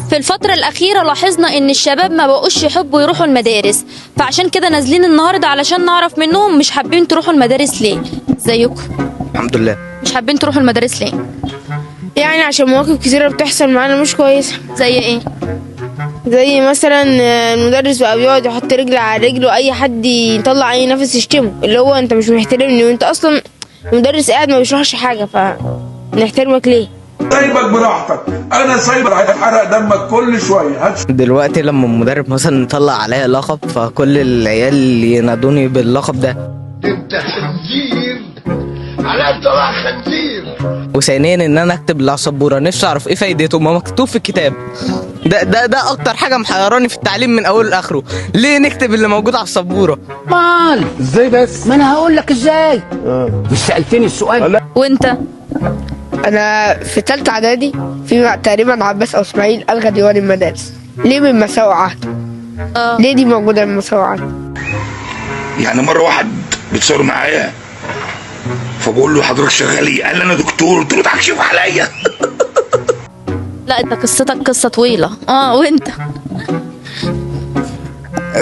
في الفترة الأخيرة لاحظنا إن الشباب ما بقوش يحبوا يروحوا المدارس، فعشان كده نازلين النهاردة علشان نعرف منهم مش حابين تروحوا المدارس ليه. زيكم الحمد لله. مش حابين تروحوا المدارس ليه؟ يعني عشان مواقف كتيرة بتحصل معانا مش كويسة. زي إيه؟ زي مثلا المدرس بقى بيقعد يحط رجل على رجل واي حد يطلع اي نفس يشتمه، اللي هو انت مش محترمني وانت اصلا المدرس قاعد ما بيشرحش حاجة، فنحترمك ليه؟ سايبك براحتك، انا سايبك هيحرق دمك كل شويه. دلوقتي لما المدرب مثلا يطلع عليا لقب فكل العيال ينادوني باللقب ده. انت خنزير، على طلع خنزير. وثانيا ان انا اكتب على السبوره، نفسي اعرف ايه فايدته، ما مكتوب في الكتاب. ده اكتر حاجه محيراني في التعليم من اوله لاخره، ليه نكتب اللي موجود على السبوره؟ مال ازاي بس؟ ما انا هقول لك ازاي. مش سالتني السؤال؟ وأنت؟ انا في تالتة اعدادي في تقريبا عباس او اسماعيل الغى ديوان المدارس. ليه؟ من مساوئ عهد. ليه دي موجودة من مساوئ عهد؟ يعني مره واحد بيتصور معايا فبقول له حضرتك شغال ايه؟ قال لي انا دكتور. قلت له تكشف عليا. لا أنت قصتك قصة طويلة. وأنت؟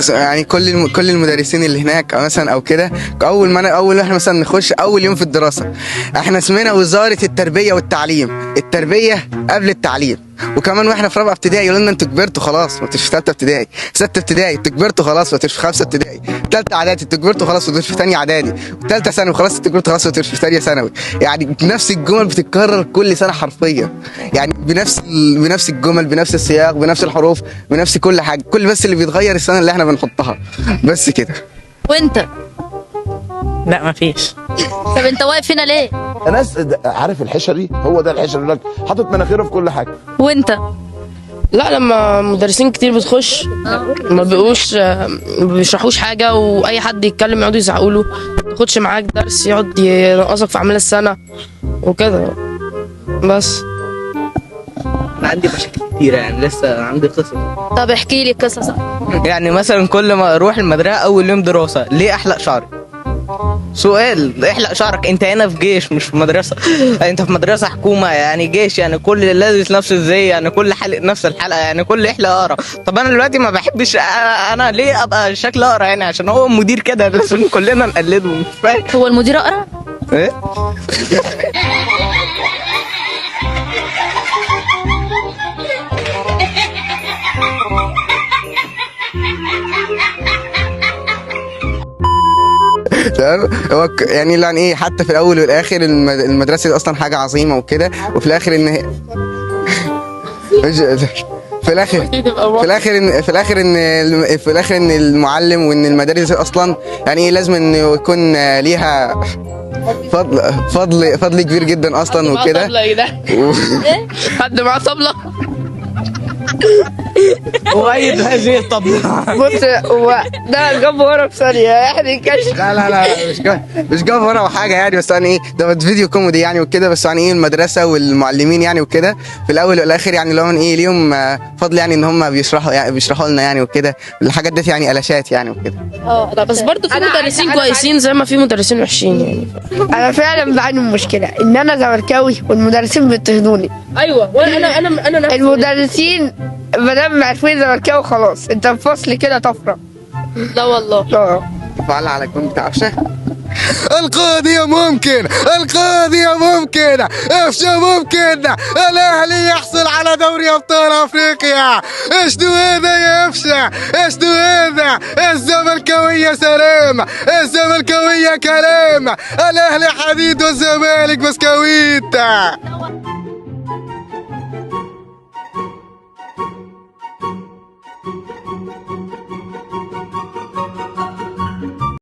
يعني كل المدرسين اللي هناك مثلا او كده، اول ما احنا مثلا نخش اول يوم في الدراسه احنا اسمنا وزاره التربيه والتعليم، التربيه قبل التعليم. وكمان واحنا في رابعه ابتدائي يقولوا لنا انتوا كبرتوا خلاص ما تبقوش في ثالثه ابتدائي، سته ابتدائي انتوا كبرتوا خلاص ما تبقوش في خمسه ابتدائي، ثالثه اعدادي انتوا كبرتوا خلاص ما تبقوش في ثانيه اعدادي، وثالثه ثانوي خلاص انتوا كبرتوا خلاص ما تبقوش في ثانيه ثانوي. يعني نفس الجمل بتتكرر كل سنه حرفيا، يعني بنفس الجمل بنفس السياق بنفس الحروف بنفس كل حاجه، كل بس اللي بيتغير السنه اللي احنا بنحطها بس كده. وأنت؟ لا مفيش. طب أنت واقف هنا ليه؟ ناس عارف الحشه دي، هو ده الحشه اللي حاطط مناخيره في كل حاجه. وأنت؟ لا، لما مدرسين كتير بتخش ما بيبقوش ما بيشرحوش حاجه، واي حد يتكلم يقعدوا يزعقوا له، ما تاخدش معاك درس يقعد ينقصك في اعمال السنه وكده بس. عندي مشاكل كتيره، يعني لسه عندي قصص. طب احكي لي قصصك. يعني مثلا كل ما اروح المدرسه اول يوم دراسه ليه احلق شعري؟ سؤال، احلق شعرك، انت هنا في جيش مش في مدرسه. انت في مدرسه حكومه يعني جيش، يعني كل اللي لابس نفس الزي، يعني كل حلق نفس الحلقه، يعني كل يحلق اقرا. طب انا دلوقتي ما بحبش انا ليه ابقى شكل اقرا؟ يعني عشان هو مدير كده لازم كلنا نقلده، مش فاهم. هو المدير أقرأ؟ ايه؟ تمام. هو يعني ايه، حتى في الاول والاخر المدرسه دي اصلا حاجه عظيمه وكده، وفي الاخر ان في الاخر ان المعلم وان المدارس اصلا يعني ايه لازم انه يكون ليها فضل كبير جدا اصلا وكده. حد معاه طبله؟ وأيد هذه الطبلة. بص، هو ده جاب ورا بثانية يعني كشف. لا مش جاب ورا حاجه يعني، بس يعني ايه ده فيديو كوميدي يعني وكده، بس يعني ايه المدرسه والمعلمين يعني وكده في الاول والاخر يعني لو ايه ليهم فضل يعني ان هم بيشرحوا لنا يعني وكده الحاجات دي، يعني قلاشات يعني وكده. بس برضه في مدرسين كويسين زي ما في مدرسين وحشين يعني. انا فعلا بعاني من مشكلة ان انا زملكاوي والمدرسين بيضطهدوني. ايوه، وانا انا نفسي. المدرسين مادام عارفين زملكاوي خلاص انت في فصل كده طفرة. لا والله. فعل على الجون بتاع قفشه. القاضية ممكن، القاضية ممكن، قفشه ممكن، الاهلي يحصل على دوري ابطال افريقيا. ايش هذا يا قفشه؟ ايش هذا؟ الزملكاوية سلام، الزملكاوية كلام، الاهلي حديد والزمالك بسكويت.